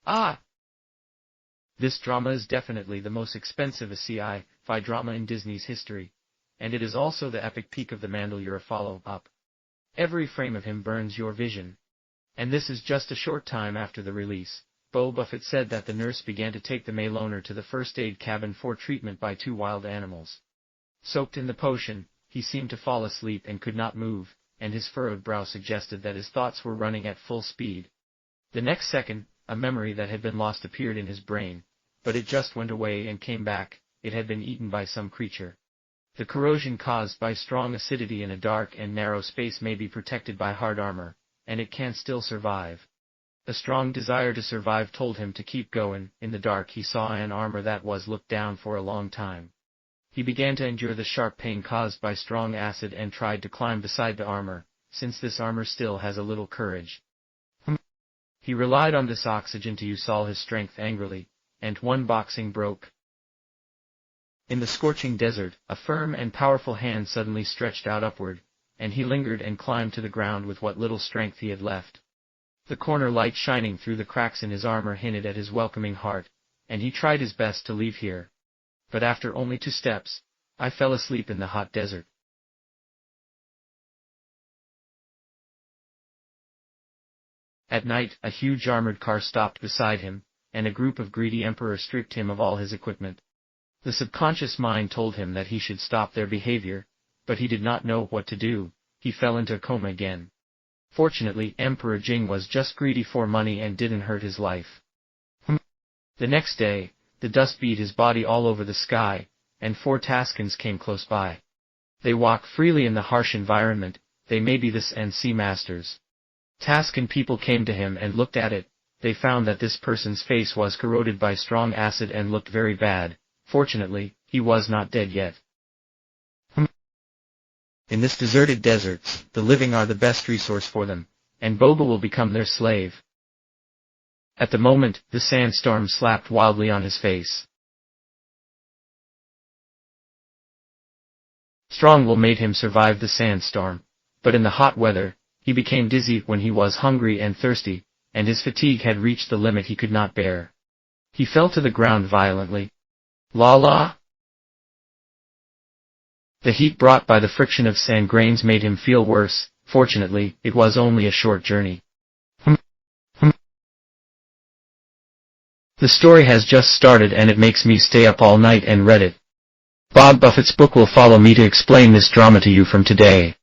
Ah! This drama is definitely the most expensive sci-fi drama in Disney's history, and it is also the epic peak of the Mandalorian follow-up. Every frame of him burns your vision. And this is just a short time after the release. Boba Fett said that the nurse began to take the Mandalorian to the first aid cabin for treatment by two wild animals. Soaked in the potion, he seemed to fall asleep and could not move, and his furrowed brow suggested that his thoughts were running at full speed. The next second, a memory that had been lost appeared in his brain, but it just went away and came back. It had been eaten by some creature. The corrosion caused by strong acidity in a dark and narrow space may be protected by hard armor, and it can still survive. A strong desire to survive told him to keep going. In the dark he saw an armor that was looked down for a long time. He began to endure the sharp pain caused by strong acid and tried to climb beside the armor, since this armor still has a little courage. He relied on this oxygen to use all his strength angrily, and one boxing broke. In the scorching desert, a firm and powerful hand suddenly stretched out upward, and he lingered and climbed to the ground with what little strength he had left. The corner light shining through the cracks in his armor hinted at his welcoming heart, and he tried his best to leave here. But after only 2 steps, I fell asleep in the hot desert. At night, a huge armored car stopped beside him, and a group of greedy emperors stripped him of all his equipment. The subconscious mind told him that he should stop their behavior, but he did not know what to do. He fell into a coma again. Fortunately, Emperor Jing was just greedy for money and didn't hurt his life. The next day, the dust beat his body all over the sky, and 4 Taskans came close by. They walk freely in the harsh environment. They may be the sea masters. Taskan people came to him and looked at it. They found that this person's face was corroded by strong acid and looked very bad. Fortunately, he was not dead yet. In this deserted desert, the living are the best resource for them, and Boba will become their slave. At the moment, the sandstorm slapped wildly on his face. Strong will made him survive the sandstorm, but in the hot weather, he became dizzy when he was hungry and thirsty, and his fatigue had reached the limit he could not bear. He fell to the ground violently. La la! The heat brought by the friction of sand grains made him feel worse. Fortunately, it was only a short journey. The story has just started and it makes me stay up all night and read it. Bob Buffett's book will follow me to explain this drama to you from today.